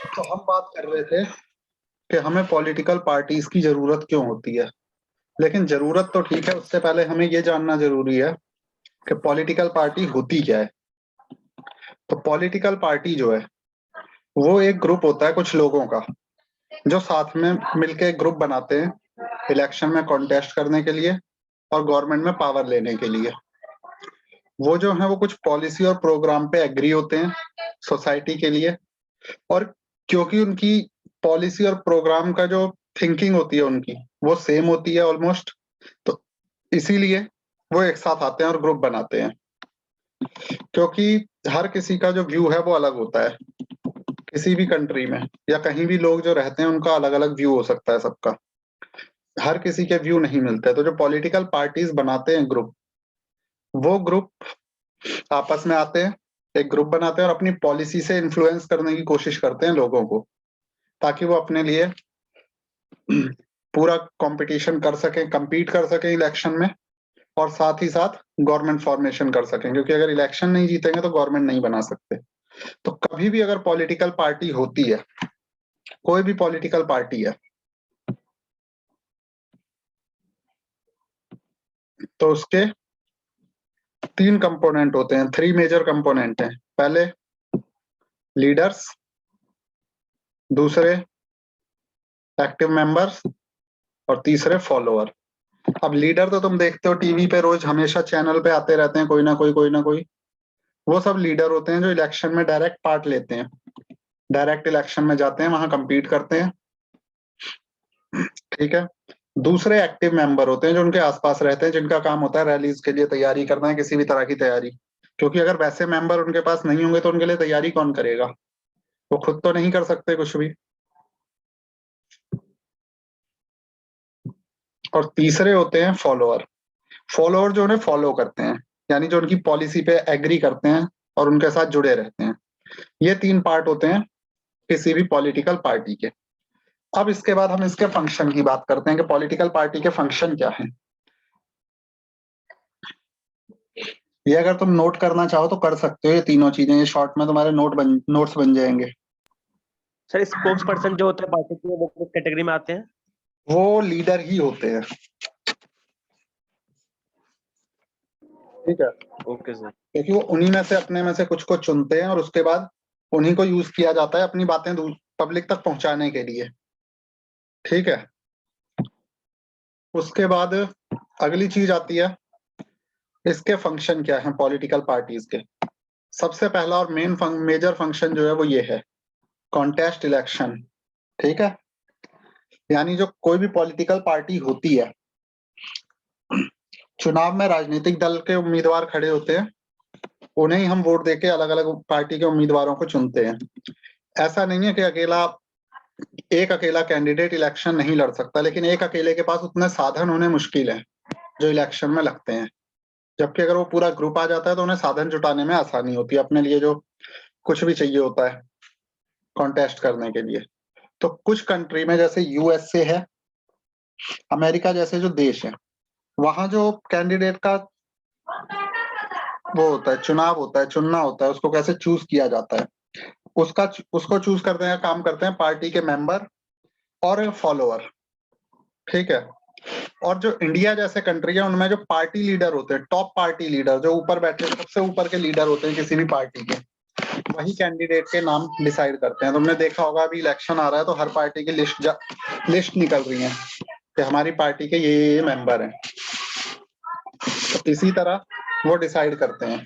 तो हम बात कर रहे थे कि हमें पॉलिटिकल पार्टीज की जरूरत क्यों होती है। लेकिन जरूरत तो ठीक है, उससे पहले हमें ये जानना जरूरी है कि पॉलिटिकल पार्टी होती क्या है। तो पॉलिटिकल पार्टी जो है वो एक ग्रुप होता है कुछ लोगों का, जो साथ में मिलके एक ग्रुप बनाते हैं इलेक्शन में कॉन्टेस्ट करने के लिए और गवर्नमेंट में पावर लेने के लिए। वो जो है वो कुछ पॉलिसी और प्रोग्राम पे एग्री होते हैं सोसाइटी के लिए, और क्योंकि उनकी पॉलिसी और प्रोग्राम का जो थिंकिंग होती है उनकी वो सेम होती है ऑलमोस्ट, तो इसीलिए वो एक साथ आते हैं और ग्रुप बनाते हैं। क्योंकि हर किसी का जो व्यू है वो अलग होता है, किसी भी कंट्री में या कहीं भी लोग जो रहते हैं उनका अलग अलग व्यू हो सकता है सबका, हर किसी के व्यू नहीं मिलते। तो जो पॉलिटिकल पार्टीज बनाते हैं ग्रुप, वो ग्रुप आपस में आते हैं, एक ग्रुप बनाते हैं और अपनी पॉलिसी से इन्फ्लुएंस करने की कोशिश करते हैं लोगों को, ताकि वो अपने लिए पूरा कंपटीशन कर सकें, compete कर सकें इलेक्शन में, और साथ ही साथ गवर्नमेंट फॉर्मेशन कर सकें। क्योंकि अगर इलेक्शन नहीं जीतेंगे तो गवर्नमेंट नहीं बना सकते। तो कभी भी अगर पॉलिटिकल पार्टी होती है, कोई भी पॉलिटिकल पार्टी है, तो उसके तीन कंपोनेंट होते हैं, थ्री मेजर कंपोनेंट हैं। पहले लीडर्स, दूसरे एक्टिव मेंबर्स, और तीसरे फॉलोअर। अब लीडर तो तुम देखते हो टीवी पे रोज हमेशा चैनल पे आते रहते हैं, कोई ना कोई कोई ना कोई। वो सब लीडर होते हैं जो इलेक्शन में डायरेक्ट पार्ट लेते हैं, डायरेक्ट इलेक्शन में जाते हैं, वहां compete करते हैं। ठीक है। दूसरे एक्टिव मेंबर होते हैं जो उनके आसपास रहते हैं, जिनका काम होता है रैलीज के लिए तैयारी करना है, किसी भी तरह की तैयारी। क्योंकि अगर वैसे मेंबर उनके पास नहीं होंगे तो उनके लिए तैयारी कौन करेगा, वो खुद तो नहीं कर सकते कुछ भी। और तीसरे होते हैं फॉलोअर। फॉलोअर जो उन्हें फॉलो करते हैं, यानी जो उनकी पॉलिसी पे एग्री करते हैं और उनके साथ जुड़े रहते हैं। ये तीन पार्ट होते हैं किसी भी पॉलिटिकल पार्टी के। अब इसके बाद हम इसके फंक्शन की बात करते हैं कि पॉलिटिकल पार्टी के फंक्शन क्या हैं। ये अगर तुम नोट करना चाहो तो कर सकते हो, ये तीनों चीजें ये शॉर्ट में तुम्हारे नोट्स बन जाएंगे। सर स्पोक्स पर्सन जो होते हैं पार्टी के, वो किस कैटेगरी में आते हैं? वो लीडर ही होते हैं। ठीक है। Okay sir. क्योंकि वो उन्हीं में से अपने में से कुछ को चुनते हैं और उसके बाद उन्हीं को यूज किया जाता है अपनी बातें पब्लिक तक पहुंचाने के लिए। ठीक है। उसके बाद अगली चीज आती है, इसके फंक्शन क्या है पॉलिटिकल पार्टीज के। सबसे पहला और मेन मेजर फंक्शन जो है वो ये है, कॉन्टेस्ट इलेक्शन। ठीक है। यानी जो कोई भी पॉलिटिकल पार्टी होती है, चुनाव में राजनीतिक दल के उम्मीदवार खड़े होते हैं, उन्हें ही हम वोट देके अलग अलग पार्टी के उम्मीदवारों को चुनते हैं। ऐसा नहीं है कि एक अकेला कैंडिडेट इलेक्शन नहीं लड़ सकता, लेकिन एक अकेले के पास उतने साधन होने मुश्किल है जो इलेक्शन में लगते हैं। जबकि अगर वो पूरा ग्रुप आ जाता है तो उन्हें साधन जुटाने में आसानी होती है अपने लिए जो कुछ भी चाहिए होता है कॉन्टेस्ट करने के लिए। तो कुछ कंट्री में जैसे यूएसए है, अमेरिका जैसे जो देश है, वहां जो कैंडिडेट का वो होता है, चुनाव होता है, चुनना होता है, उसको कैसे चूज किया जाता है, उसको चूज करने का काम करते हैं पार्टी के मेंबर और फॉलोअर। ठीक है। और जो इंडिया जैसे कंट्री है उनमें जो पार्टी लीडर होते हैं, टॉप पार्टी लीडर जो ऊपर बैठे सबसे ऊपर के लीडर होते हैं किसी भी पार्टी के, वही कैंडिडेट के नाम डिसाइड करते हैं। तुमने देखा होगा अभी इलेक्शन आ रहा है तो हर पार्टी की लिस्ट निकल रही है कि हमारी पार्टी के ये मेंबर हैं। तो इसी तरह वो डिसाइड करते हैं।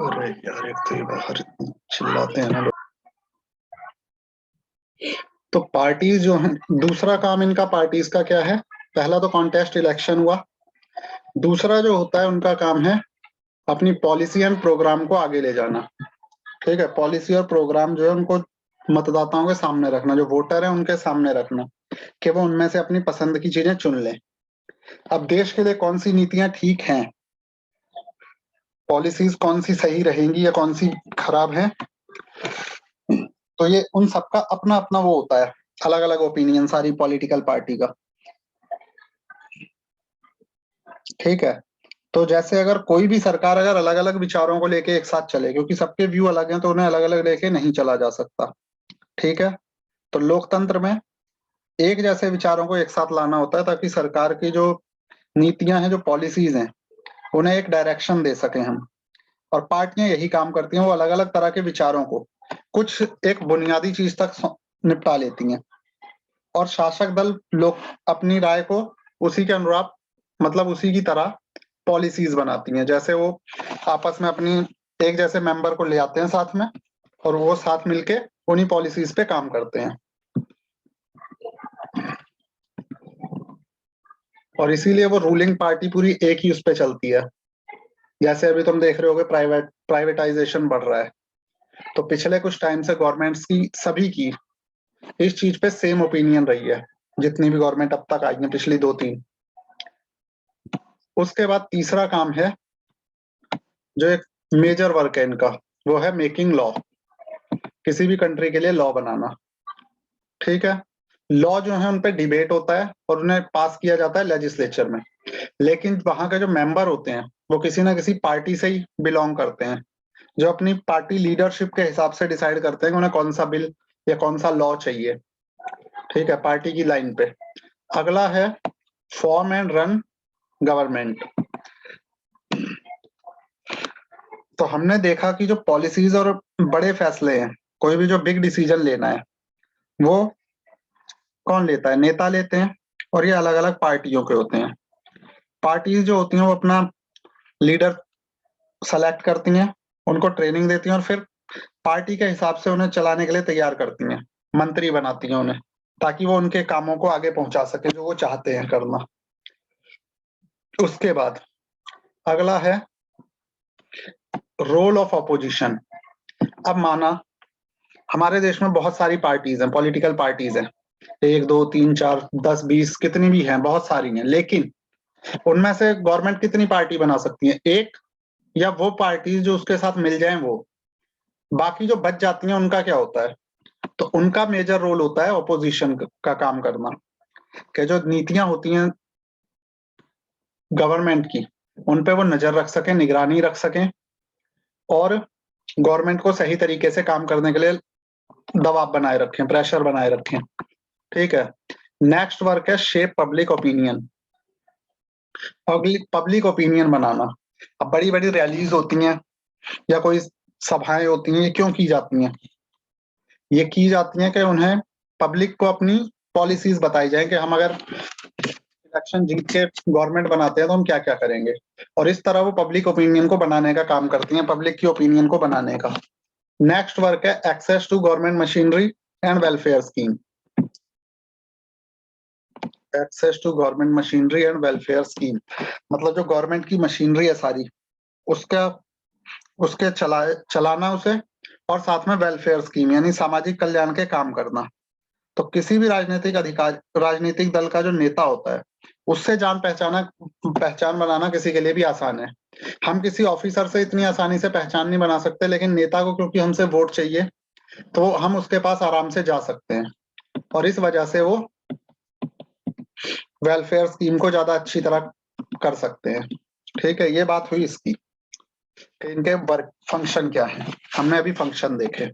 अरे यार एक तो ये बाहर चिल्लाते हैं ना लोग। तो पार्टीज जो है, दूसरा काम इनका पार्टीज का क्या है, पहला तो कॉन्टेस्ट इलेक्शन हुआ। दूसरा जो होता है उनका काम है अपनी पॉलिसी एंड प्रोग्राम को आगे ले जाना। ठीक है। पॉलिसी और प्रोग्राम जो है उनको मतदाताओं के सामने रखना, जो वोटर है उनके सामने रखना, कि वो उनमें से अपनी पसंद की चीजें चुन लें। अब देश के लिए कौन सी नीतियां ठीक हैं, पॉलिसीज कौन सी सही रहेंगी या कौन सी खराब हैं, तो ये उन सबका अपना अपना वो होता है, अलग अलग ओपिनियन सारी पॉलिटिकल पार्टी का। ठीक है। तो जैसे अगर कोई भी सरकार अगर अलग अलग विचारों को लेके एक साथ चले, क्योंकि सबके व्यू अलग हैं तो उन्हें अलग अलग लेके नहीं चला जा सकता, ठीक है। तो लोकतंत्र में एक जैसे विचारों को एक साथ लाना होता है ताकि सरकार की जो नीतियां हैं, जो पॉलिसीज हैं, उन्हें एक डायरेक्शन दे सके हम। और पार्टियां यही काम करती हैं, वो अलग अलग तरह के विचारों को कुछ एक बुनियादी चीज तक निपटा लेती हैं, और शासक दल लोग अपनी राय को उसी के अनुरूप, मतलब उसी की तरह पॉलिसीज बनाती हैं। जैसे वो आपस में अपनी एक जैसे मेंबर को ले आते हैं साथ में, और वो साथ मिलके उन्हीं पॉलिसीज पे काम करते हैं। और इसीलिए वो रूलिंग पार्टी पूरी एक ही उस पे चलती है। जैसे अभी तुम देख रहे होगे प्राइवेटाइजेशन बढ़ रहा है, तो पिछले कुछ टाइम से गवर्नमेंट्स की, सभी की इस चीज पे सेम ओपिनियन रही है, जितनी भी गवर्नमेंट अब तक आई है, पिछली 2-3। उसके बाद तीसरा काम है, जो एक मेजर वर्क है इनका, वो है मेकिंग लॉ। किसी भी कंट्री के लिए लॉ बनाना, ठीक है। लॉ जो है उन पे डिबेट होता है और उन्हें पास किया जाता है लेजिस्लेचर में। लेकिन वहां के जो मेंबर होते हैं वो किसी ना किसी पार्टी से ही बिलोंग करते हैं, जो अपनी पार्टी लीडरशिप के हिसाब से डिसाइड करते हैं कि उन्हें कौन सा बिल या कौन सा लॉ चाहिए, ठीक है, पार्टी की लाइन पे। अगला है फॉर्म एंड रन गवर्नमेंट। तो हमने देखा कि जो पॉलिसीज और बड़े फैसले हैं, कोई भी जो बिग डिसीजन लेना है, वो कौन लेता है? नेता लेते हैं, और ये अलग अलग पार्टियों के होते हैं। पार्टीज जो होती हैं वो अपना लीडर सेलेक्ट करती हैं, उनको ट्रेनिंग देती हैं, और फिर पार्टी के हिसाब से उन्हें चलाने के लिए तैयार करती हैं, मंत्री बनाती हैं उन्हें, ताकि वो उनके कामों को आगे पहुंचा सके जो वो चाहते हैं करना। उसके बाद अगला है रोल ऑफ अपोजिशन। अब माना हमारे देश में बहुत सारी पार्टीज हैं, पॉलिटिकल पार्टीज हैं, 1 2 3 4 10 20 कितनी भी हैं, बहुत सारी हैं। लेकिन उनमें से गवर्नमेंट कितनी पार्टी बना सकती है? एक, या वो पार्टी जो उसके साथ मिल जाए वो। बाकी जो बच जाती हैं उनका क्या होता है? तो उनका मेजर रोल होता है ऑपोजिशन का काम करना, कि जो नीतियां होती हैं गवर्नमेंट की, उन पे वो नजर रख सकें, निगरानी रख सकें, और गवर्नमेंट को सही तरीके से काम करने के लिए दबाव बनाए रखें, प्रेशर बनाए रखें, ठीक है। नेक्स्ट वर्क है shape public opinion. Public opinion बनाना। अब बड़ी बड़ी रैलीज होती हैं या कोई सभाएं होती हैं, ये क्यों की जाती हैं? ये की जाती हैं कि उन्हें, पब्लिक को अपनी पॉलिसीज बताई जाए कि हम अगर इलेक्शन जीत के गवर्नमेंट बनाते हैं तो हम क्या क्या करेंगे। और इस तरह वो पब्लिक ओपिनियन को बनाने का काम करती हैं, पब्लिक की ओपिनियन को बनाने का। नेक्स्ट वर्क है access to government machinery and welfare scheme. Access to government machinery and welfare scheme मतलब जो गवर्नमेंट की मशीनरी है सारी, उसका उसके चलाना उसे, और साथ में वेलफेयर स्कीम यानी सामाजिक कल्याण के काम करना। तो किसी भी राजनीतिक दल का जो नेता होता है, उससे जान पहचान बनाना किसी के लिए भी आसान है। हम किसी ऑफिसर से इतनी आसानी से पहचान नहीं बना सकते, लेकिन नेता को क्योंकि हमसे वोट चाहिए तो हम उसके पास आराम से जा सकते हैं, और इस वजह से वो वेलफेयर स्कीम को ज्यादा अच्छी तरह कर सकते हैं, ठीक है। ये बात हुई इसकी कि इनके वर्क फंक्शन क्या है, हमने अभी फंक्शन देखे।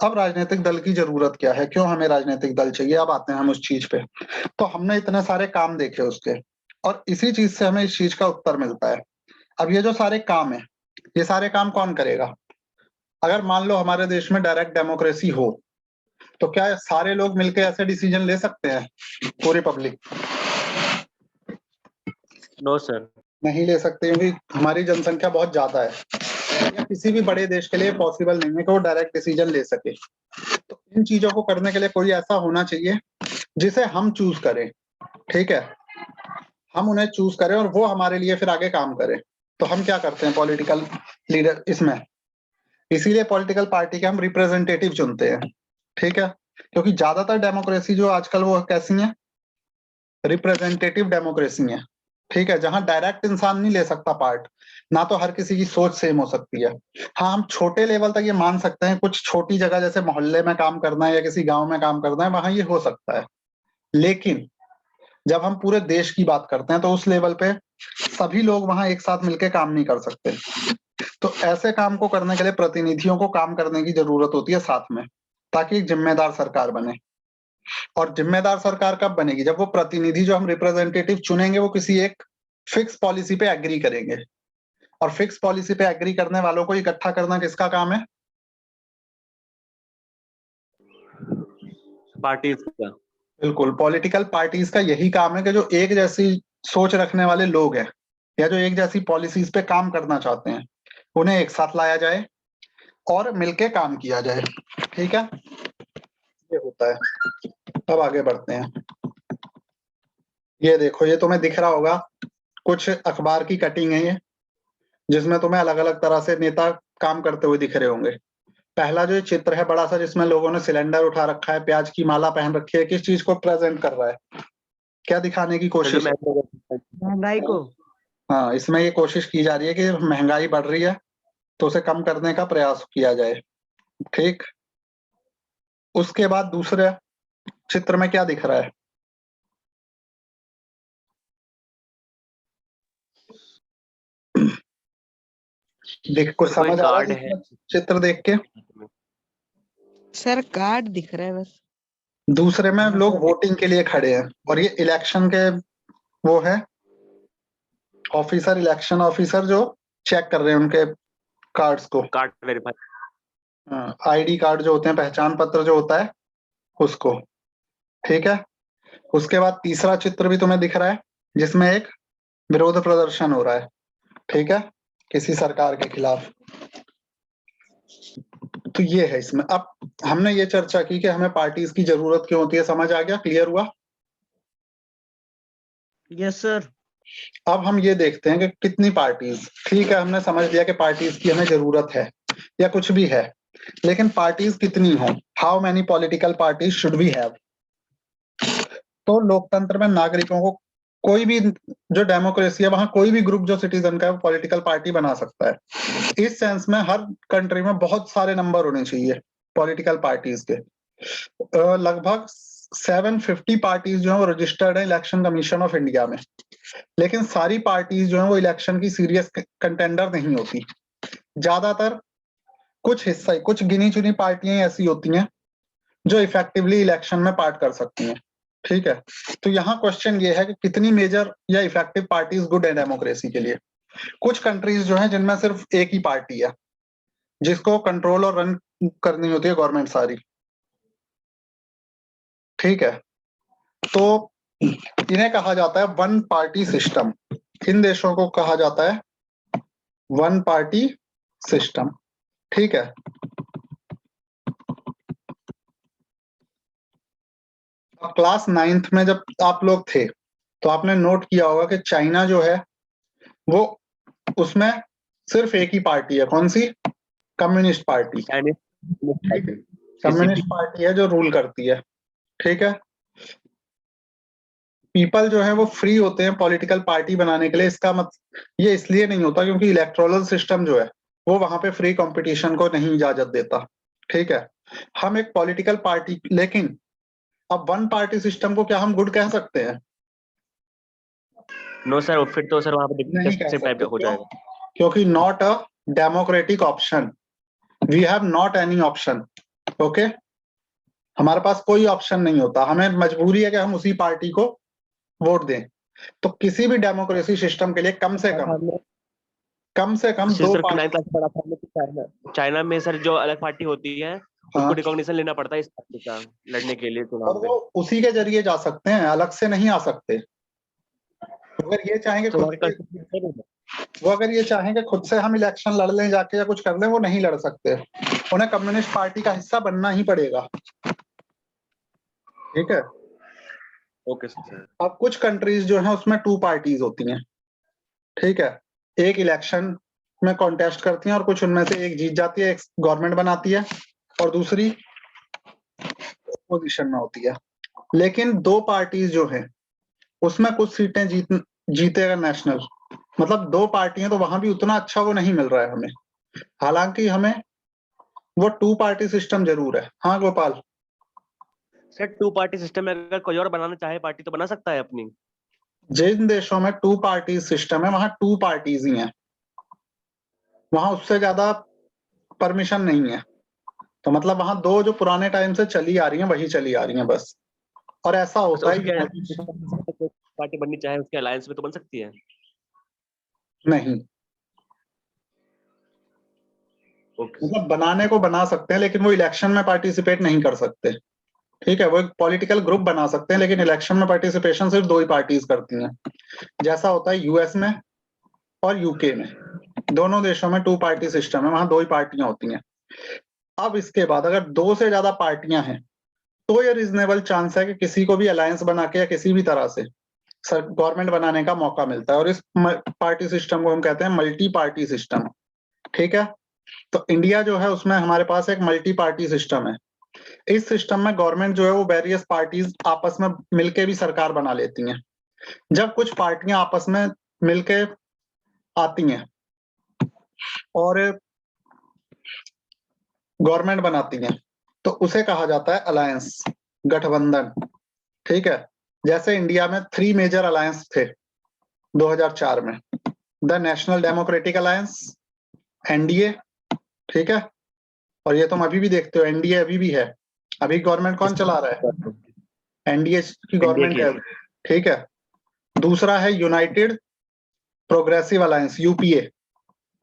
अब राजनीतिक दल की जरूरत क्या है, क्यों हमें राजनीतिक दल चाहिए, अब आते हैं हम उस चीज पे। तो हमने इतने सारे काम देखे उसके, और इसी चीज से हमें इस चीज का उत्तर मिलता है। अब ये जो सारे काम है, ये सारे काम कौन करेगा? अगर मान लो हमारे देश में डायरेक्ट डेमोक्रेसी हो, तो क्या सारे लोग मिलकर ऐसे डिसीजन ले सकते हैं? पूरी पब्लिक नो सर। नहीं ले सकते, क्योंकि हमारी जनसंख्या बहुत ज्यादा है, या किसी भी बड़े देश के लिए पॉसिबल नहीं है कि वो डायरेक्ट डिसीजन ले सके। तो इन चीजों को करने के लिए कोई ऐसा होना चाहिए जिसे हम चूज करें, ठीक है। हम उन्हें चूज करें और वो हमारे लिए फिर आगे काम करें। तो हम क्या करते हैं पॉलिटिकल लीडर इसमें, इसीलिए पॉलिटिकल पार्टी के हम रिप्रेजेंटेटिव चुनते हैं, ठीक है। क्योंकि ज्यादातर डेमोक्रेसी जो आजकल वो कैसी है, रिप्रेजेंटेटिव डेमोक्रेसी है, ठीक है, जहां डायरेक्ट इंसान नहीं ले सकता पार्ट, ना तो हर किसी की सोच सेम हो सकती है। हाँ, हम छोटे लेवल तक ये मान सकते हैं, कुछ छोटी जगह जैसे मोहल्ले में काम करना है या किसी गांव में काम करना है, वहां ये हो सकता है। लेकिन जब हम पूरे देश की बात करते हैं तो उस लेवल पे सभी लोग वहां एक साथ मिलकर काम नहीं कर सकते। तो ऐसे काम को करने के लिए प्रतिनिधियों को काम करने की जरूरत होती है साथ में, ताकि एक जिम्मेदार सरकार बने। और जिम्मेदार सरकार कब बनेगी? जब वो प्रतिनिधि जो हम रिप्रेजेंटेटिव चुनेंगे वो किसी एक फिक्स पॉलिसी पे एग्री करेंगे। और फिक्स पॉलिसी पे एग्री करने वालों को इकट्ठा करना किसका काम है? पार्टीज का। बिल्कुल, पॉलिटिकल पार्टीज का यही काम है कि जो एक जैसी सोच रखने वाले लोग हैं या जो एक जैसी पॉलिसीज पे काम करना चाहते हैं, उन्हें एक साथ लाया जाए और मिलके काम किया जाए। ठीक है, ये होता है। अब आगे बढ़ते हैं। ये देखो, ये तुम्हें दिख रहा होगा, कुछ अखबार की कटिंग है ये, जिसमें तुम्हें अलग अलग तरह से नेता काम करते हुए दिख रहे होंगे। पहला जो ये चित्र है बड़ा सा, जिसमें लोगों ने सिलेंडर उठा रखा है, प्याज की माला पहन रखी है, किस चीज को प्रेजेंट कर रहा है? क्या दिखाने की सर जो कोशिश है? महंगाई को। हाँ, इसमें ये कोशिश की जा रही है कि महंगाई बढ़ रही है तो उसे कम करने का प्रयास किया जाए। ठीक, उसके बाद दूसरे चित्र में क्या दिख रहा है? देख, कुछ कोई समझ आ रहा कार्ड है है इसमें चित्र देख के? सर कार्ड दिख रहा है बस। दूसरे में लोग वोटिंग के लिए खड़े हैं, और ये इलेक्शन के वो है ऑफिसर, इलेक्शन ऑफिसर जो चेक कर रहे हैं उनके कार्ड्स को। Card verify. आईडी कार्ड जो होते हैं, पहचान पत्र जो होता है उसको। ठीक है, उसके बाद तीसरा चित्र भी तुम्हें दिख रहा है, जिसमें एक विरोध प्रदर्शन हो रहा है। ठीक है, किसी सरकार के खिलाफ। तो ये है इसमें। अब हमने ये चर्चा की कि हमें पार्टीज की जरूरत क्यों होती है, समझ आ गया? क्लियर हुआ? Yes sir. अब हम ये देखते हैं कि कितनी पार्टीज। ठीक है, हमने समझ लिया कि पार्टीज की हमें जरूरत है या कुछ भी है, लेकिन पार्टीज कितनी हो? How many political parties should we have? तो लोकतंत्र में नागरिकों को कोई भी, जो डेमोक्रेसी है वहां कोई भी ग्रुप जो सिटीजन का है वो पॉलिटिकल पार्टी बना सकता है। इस सेंस में हर कंट्री में बहुत सारे नंबर होने चाहिए पॉलिटिकल पार्टीज के। लगभग 750 पार्टीज जो है वो रजिस्टर्ड है इलेक्शन कमीशन ऑफ इंडिया में। लेकिन सारी पार्टीज जो है वो इलेक्शन की सीरियस कंटेंडर नहीं होती। ज्यादातर कुछ हिस्सा, कुछ गिनी चुनी पार्टियां ऐसी होती हैं जो इफेक्टिवली इलेक्शन में पार्ट कर सकती हैं। ठीक है, तो यहाँ क्वेश्चन ये है कि कितनी मेजर या इफेक्टिव पार्टीज गुड है डेमोक्रेसी के लिए? कुछ कंट्रीज जो है जिनमें सिर्फ एक ही पार्टी है जिसको कंट्रोल और रन करनी होती है गवर्नमेंट सारी। ठीक है, तो इन्हें कहा जाता है वन पार्टी सिस्टम। इन देशों को कहा जाता है वन पार्टी सिस्टम। ठीक है, क्लास 9th में जब आप लोग थे तो आपने नोट किया होगा कि चाइना जो है वो, उसमें सिर्फ एक ही पार्टी है। कौन सी? Communist party. कम्युनिस्ट पार्टी है जो रूल करती है। ठीक है, पीपल जो है वो फ्री होते हैं पॉलिटिकल पार्टी बनाने के लिए। इसका ये इसलिए नहीं होता क्योंकि इलेक्टोरल सिस्टम जो है वो वहां पे फ्री कंपटीशन को नहीं इजाजत देता। ठीक है, हम एक पॉलिटिकल पार्टी, लेकिन अब वन पार्टी सिस्टम को क्या हम गुड कह सकते हैं? नो सर, फिर तो सर वहां पे नहीं कह डिक्टेटरशिप टाइप सकते। का हो क्यों? जाएगा। क्योंकि not a democratic option, we have not any option. Okay, हमारे पास कोई ऑप्शन नहीं होता, हमें मजबूरी है कि हम उसी पार्टी को वोट दें। तो किसी भी डेमोक्रेसी सिस्टम के लिए कम से कम दो सर पार्टी। 9th क्लास में पढ़ा था हमने कि चाइना में सर जो अलग पार्टी होती है उसको हाँ, रिकॉग्निशन लेना पड़ता है इस पार्टी का लड़ने के लिए और चुनाव वो में। उसी के जरिए जा सकते हैं, अलग से नहीं आ सकते। अगर ये चाहेंगे तो खुद वहाँ से, का वो अगर ये चाहेंगे खुद से हम इलेक्शन लड़ लें जाके या कुछ कर लें, वो नहीं लड़ सकते। उन्हें कम्युनिस्ट पार्टी का हिस्सा बनना ही पड़ेगा। ठीक है, ओके सर। अब कुछ कंट्रीज जो है उसमें टू पार्टीज होती हैं। ठीक है, एक इलेक्शन में कॉन्टेस्ट करती हैं और कुछ उनमें से एक जीत जाती है, एक गवर्नमेंट बनाती है और दूसरी पोजीशन में होती है। लेकिन दो पार्टीज जो हैं उसमें कुछ सीटें जीतेगा नेशनल, मतलब दो पार्टियां, तो वहां भी उतना अच्छा वो नहीं मिल रहा है हमें। हालांकि हमें वो टू पार्टी सिस्टम जरूर है। हाँ गोपाल? सर 2 पार्टी सिस्टम में अगर कोई और बनाना चाहे पार्टी तो बना सकता है अपनी। जिन देशों में टू पार्टी सिस्टम है वहां टू पार्टीज ही हैं, वहां उससे ज्यादा परमिशन नहीं है। तो मतलब वहां दो जो पुराने टाइम से चली आ रही हैं वही चली आ रही हैं बस। और ऐसा अच्छा, होता है उसके कोई पार्टी बननी चाहे उसके अलायंस में तो बन सकती है। नहीं, ओके मतलब बनाने को बना सकते हैं लेकिन वो इलेक्शन में पार्टिसिपेट नहीं कर सकते। ठीक है, वो एक पॉलिटिकल ग्रुप बना सकते हैं लेकिन इलेक्शन में पार्टिसिपेशन सिर्फ दो ही पार्टीज करती हैं। जैसा होता है यूएस में और यूके में, दोनों देशों में टू पार्टी सिस्टम है, वहां दो ही पार्टियां होती हैं। अब इसके बाद अगर दो से ज्यादा पार्टियां हैं तो ये रीजनेबल चांस है कि किसी को भी अलायंस बना के या किसी भी तरह से गवर्नमेंट बनाने का मौका मिलता है। और इस पार्टी सिस्टम को हम कहते हैं मल्टी पार्टी सिस्टम। ठीक है, तो इंडिया जो है उसमें हमारे पास एक मल्टी पार्टी सिस्टम है। इस सिस्टम में गवर्नमेंट जो है वो वेरियस पार्टीज आपस में मिलके भी सरकार बना लेती हैं। जब कुछ पार्टियां आपस में मिलके आती हैं और गवर्नमेंट बनाती हैं तो उसे कहा जाता है अलायंस, गठबंधन। ठीक है, जैसे इंडिया में 3 मेजर अलायंस थे 2004 में। The national democratic alliance, NDA, ठीक है, और ये तुम अभी भी देखते हो एनडीए अभी भी है। अभी गवर्नमेंट कौन चला रहा है? एनडीए की गवर्नमेंट है। ठीक है, दूसरा है United progressive alliance, UPA,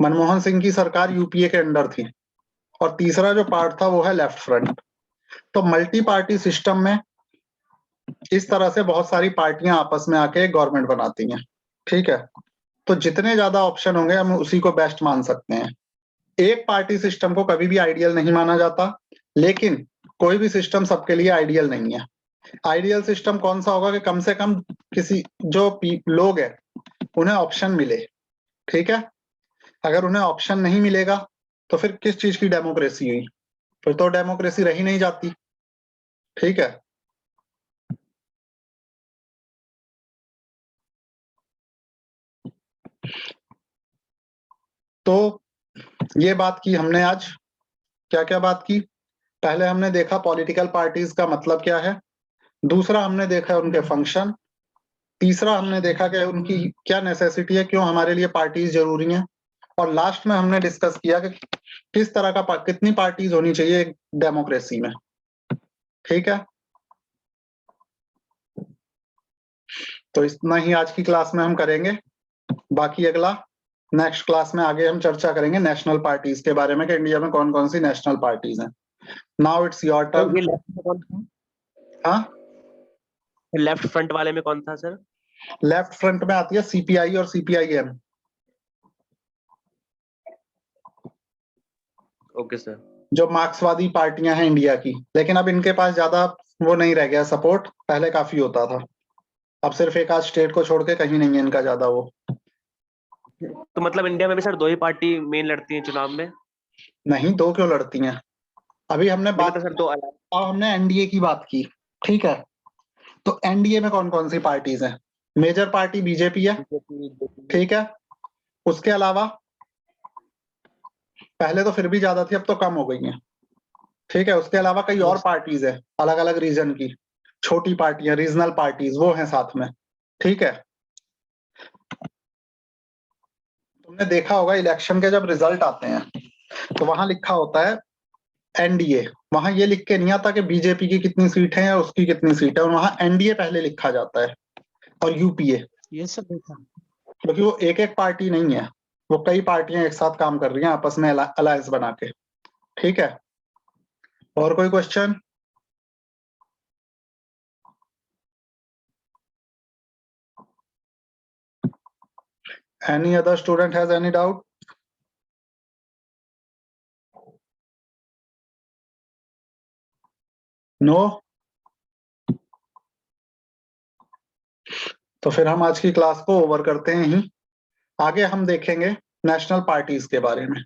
Manmohan Singh की सरकार यूपीए के अंडर थी। और तीसरा जो पार्ट था वो है लेफ्ट फ्रंट। तो मल्टी पार्टी सिस्टम में इस तरह से बहुत सारी पार्टियां आपस में आके गवर्नमेंट बनाती हैं। ठीक है, तो जितने ज्यादा ऑप्शन होंगे हम उसी को बेस्ट मान सकते हैं। एक पार्टी सिस्टम को कभी भी आइडियल नहीं माना जाता, लेकिन कोई भी सिस्टम सबके लिए आइडियल नहीं है। आइडियल सिस्टम कौन सा होगा कि कम से कम किसी जो लोग हैं उन्हें ऑप्शन मिले। ठीक है, अगर उन्हें ऑप्शन नहीं मिलेगा तो फिर किस चीज की डेमोक्रेसी हुई? फिर तो डेमोक्रेसी रही नहीं जाती। ठीक है, तो ये बात की हमने आज। क्या क्या बात की? पहले हमने देखा पॉलिटिकल पार्टीज का मतलब क्या है, दूसरा हमने देखा उनके फंक्शन, तीसरा हमने देखा कि उनकी क्या नेसेसिटी है, क्यों हमारे लिए पार्टीज जरूरी हैं, और लास्ट में हमने डिस्कस किया कि किस तरह का कितनी पार्टीज होनी चाहिए एक डेमोक्रेसी में। ठीक है, तो इतना ही आज की क्लास में हम करेंगे। बाकी अगला नेक्स्ट क्लास में आगे हम चर्चा करेंगे नेशनल पार्टीज के बारे में कि इंडिया में कौन कौन सी नेशनल पार्टीज हैं। Now it's your turn. ये लेफ्ट में कौन था? हाँ, लेफ्ट फ्रंट वाले में कौन था सर? लेफ्ट फ्रंट में आती है सीपीआई और सीपीआईएम। Okay sir. जो मार्क्सवादी पार्टियां हैं इंडिया की, लेकिन अब इनके पास ज्यादा वो नहीं रह गया सपोर्ट, पहले काफी होता था। अब सिर्फ एक आध स्टेट को छोड़ के कहीं नहीं है इनका ज्यादा वो। तो मतलब इंडिया में भी सर दो ही पार्टी मेन लड़ती हैं चुनाव में? नहीं, दो क्यों लड़ती हैं? अभी हमने नहीं बात मतलब सर दो अलग। अब हमने एनडीए की बात की। ठीक है, तो एनडीए में कौन कौन सी पार्टीज हैं? मेजर पार्टी बीजेपी है। ठीक है, उसके अलावा पहले तो फिर भी ज्यादा थी, अब तो कम हो गई है। ठीक है, उसके अलावा कई और पार्टीज है अलग अलग रीजन की, छोटी पार्टियां, रीजनल पार्टीज, वो हैं साथ में। ठीक है, तुमने देखा होगा इलेक्शन के जब रिजल्ट आते हैं तो वहां लिखा होता है एनडीए, वहां ये लिख के नहीं आता कि बीजेपी की कितनी सीट है या उसकी कितनी सीट है, और वहां एनडीए पहले लिखा जाता है और यूपीए, ये सब देखा। क्योंकि वो एक एक पार्टी नहीं है, वो कई पार्टियां एक साथ काम कर रही हैं आपस में अलायंस बना के। ठीक है, और कोई question? Any other student has any doubt? No? तो फिर हम आज की क्लास को ओवर करते हैं ही। आगे हम देखेंगे नेशनल पार्टीज के बारे में।